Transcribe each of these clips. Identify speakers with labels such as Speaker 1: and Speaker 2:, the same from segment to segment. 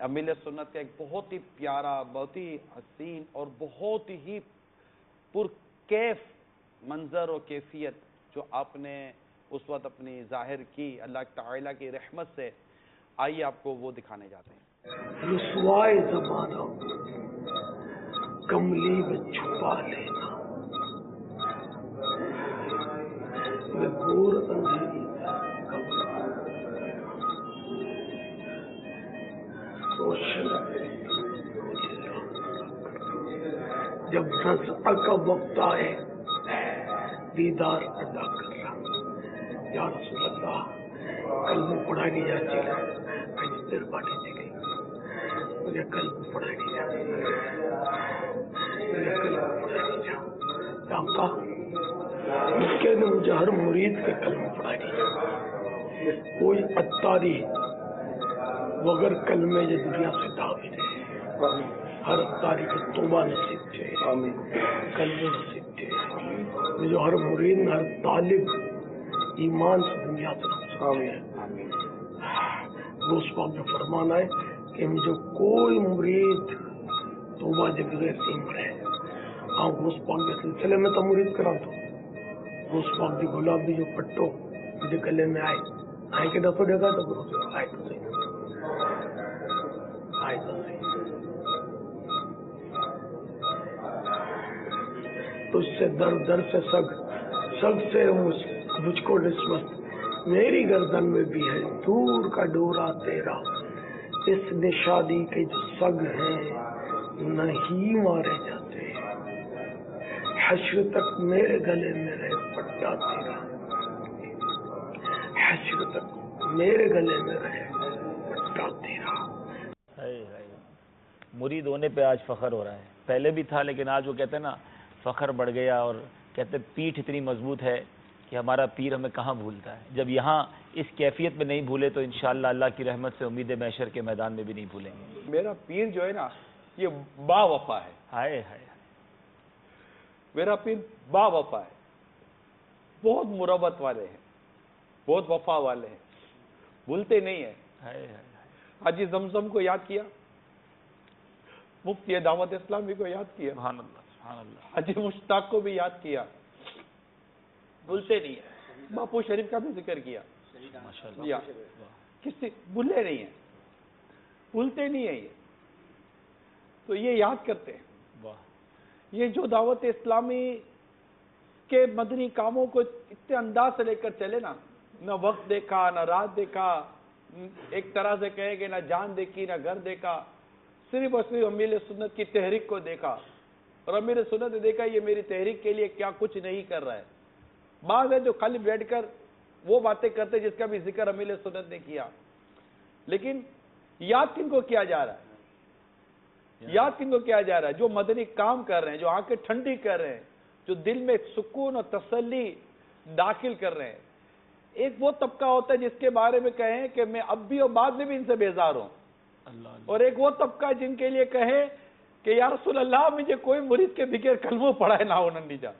Speaker 1: Email سنت کا ایک بہت ہی پیارا، بہت ہی حسین اور بہت ہی پرکیف منظر و کیفیت جو آپ نے اس وقت اپنی ظاہر کی اللہ تعالیٰ کی رحمت سے، آئیے آپ کو وہ دکھانے جاتے ہیں۔
Speaker 2: رسوائے زمانہ کملی میں چھپا لینا، میں گور اندھیری روشن جب رضا کا وقت آئے دیدار ادا کر رہا۔ یا رسول اللہ کلمہ پڑھا نہیں جاتی کہیں دیر باٹی چلی، مجھے کلمہ پڑھا نہیں جاتی، مجھے کلمہ پڑھا نہیں جاتا۔ آقا مکہ نے مجھے ہر مرید کے کلمہ پڑھا نہیں جاتا، کوئی اتاری وگر کلمے جو دنیا سے دعوی دے، ہر اتاری کو توبہ نصیب تھے، کلمہ نصیب تھے، مجھے ہر مرید ہر طالب ایمان سے دنیا سے نصیب تھے۔ دوست پاک میں فرمانا ہے کہ مجھے کوئی مرید توبہ کے بغیر نہیں مرے۔ ہاں دوست پاک کے سلسلے میں تو مرید کرا دو، دوست پاک کی گلابی جو پٹو مجھے گلے میں آئے کہ دفعہ دیکھا تو آئے تو صحیح، آئے تو صحیح، تو اس سے در سے سگ سے مجھ کو نسبت، میری گردن میں بھی ہے دور کا ڈورا تیرا، اس نشانی کے جو سگ ہیں نہیں مارے جاتے، حشر تک میرے گلے میں رہے پٹا تیرا، حشر تک میرے گلے میں رہے پٹا تیرا۔
Speaker 3: مرید ہونے پہ آج فخر ہو رہا ہے، پہلے بھی تھا لیکن آج وہ کہتے ہیں نا فخر بڑھ گیا، اور کہتے ہیں پیٹھ اتنی مضبوط ہے کہ ہمارا پیر ہمیں کہاں بھولتا ہے۔ جب یہاں اس کیفیت میں نہیں بھولے تو انشاءاللہ اللہ کی رحمت سے امید محشر کے میدان میں بھی نہیں بھولیں گے۔
Speaker 1: میرا پیر جو ہے نا یہ با وفا ہے،
Speaker 3: ہائے ہائے،
Speaker 1: میرا پیر با وفا ہے، بہت مربت والے ہیں، بہت وفا والے ہیں، بھولتے نہیں ہیں۔
Speaker 3: ہائے ہائے،
Speaker 1: حاجی زمزم کو یاد کیا، مفتی دعوت اسلامی کو یاد کیا،
Speaker 3: سبحان اللہ سبحان اللہ،
Speaker 1: حاجی مشتاق کو بھی یاد کیا، بھولتے نہیں ہیں۔ باپو شریف کا بھی ذکر کیا،
Speaker 3: ماشاءاللہ،
Speaker 1: کسی بھولے نہیں ہیں، بھولتے نہیں ہیں یہ، تو یہ یاد کرتے ہیں۔
Speaker 3: واہ،
Speaker 1: یہ جو دعوت اسلامی کے مدنی کاموں کو اتنے انداز سے لے کر چلے نا، نہ وقت دیکھا نہ رات دیکھا، ایک طرح سے کہے کہ نہ جان دیکھی نہ گھر دیکھا، صرف اور صرف امیر سنت کی تحریک کو دیکھا، اور امیر سنت نے دیکھا یہ میری تحریک کے لیے کیا کچھ نہیں کر رہا ہے۔ بعض ہے جو خالی بیٹھ کر وہ باتیں کرتے جس کا بھی ذکر امیر سنت نے کیا، لیکن یاد کن کو کیا جا رہا ہے؟ یاد کن کو کیا جا رہا ہے؟ جو مدنی کام کر رہے ہیں، جو آنکھیں ٹھنڈی کر رہے ہیں، جو دل میں سکون اور تسلی داخل کر رہے ہیں۔ ایک وہ طبقہ ہوتا ہے جس کے بارے میں کہیں کہ میں اب بھی اور بعد میں بھی ان سے بیزار ہوں، اور ایک وہ طبقہ جن کے لیے کہے کہ یا رسول اللہ مجھے کوئی مرید کے بغیر کلمہ پڑھائے نہ ہو ننی جا،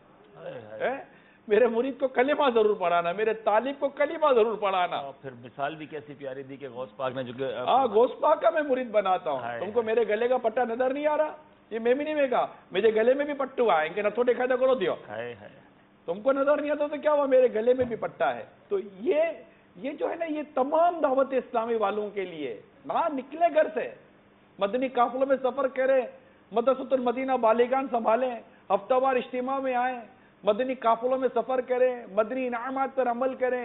Speaker 1: میرے مرید کو کلمہ ضرور پڑھانا، میرے طالب کو کلمہ ضرور پڑھانا۔
Speaker 3: پھر مثال بھی کیسی پیاری دی کہ غوث پاک نے جو کہ
Speaker 1: غوث پاک کا میں مرید بناتا ہوں، تم کو میرے گلے کا پٹا نظر نہیں آ رہا؟ یہ میں بھی نہیں میں کہا، مجھے گلے میں بھی پٹو آئیں کہ نہ تو دیکھا کرو دیو، تم کو نظر نہیں آتا تو کیا ہوا، میرے گلے میں بھی پٹا ہے۔ تو یہ جو ہے نا یہ تمام دعوت اسلامی والوں کے لیے، نہ نکلے گھر سے، مدنی قافلوں میں سفر کریں، مدرسۃ المدینہ بالغان سنبھالیں، ہفتہ وار اجتماع میں آئیں، مدنی قافلوں میں سفر کریں، مدنی انعامات پر عمل کریں،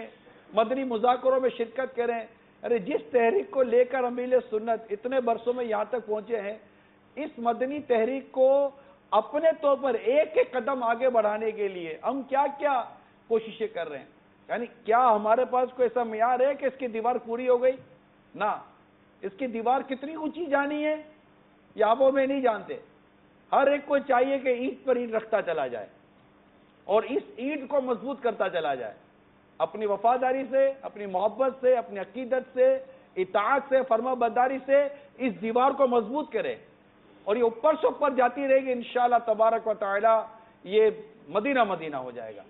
Speaker 1: مدنی مذاکروں میں شرکت کریں۔ ارے جس تحریک کو لے کر امیر سنت اتنے برسوں میں یہاں تک پہنچے ہیں، اس مدنی تحریک کو اپنے طور پر ایک ایک قدم آگے بڑھانے کے لیے ہم کیا کیا کوششیں کر رہے ہیں۔ یعنی کیا ہمارے پاس کوئی ایسا معیار ہے کہ اس کی دیوار پوری ہو گئی؟ نہ، اس کی دیوار کتنی اونچی جانی ہے یہ آپ میں نہیں جانتے۔ ہر ایک کو چاہیے کہ اینٹ پر اینٹ رکھتا چلا جائے اور اس اینٹ کو مضبوط کرتا چلا جائے، اپنی وفاداری سے، اپنی محبت سے، اپنی عقیدت سے، اطاعت سے، فرما برداری سے اس دیوار کو مضبوط کرے، اور یہ اوپر سے اوپر جاتی رہے گی انشاءاللہ تبارک و تعالی، یہ مدینہ مدینہ ہو جائے گا۔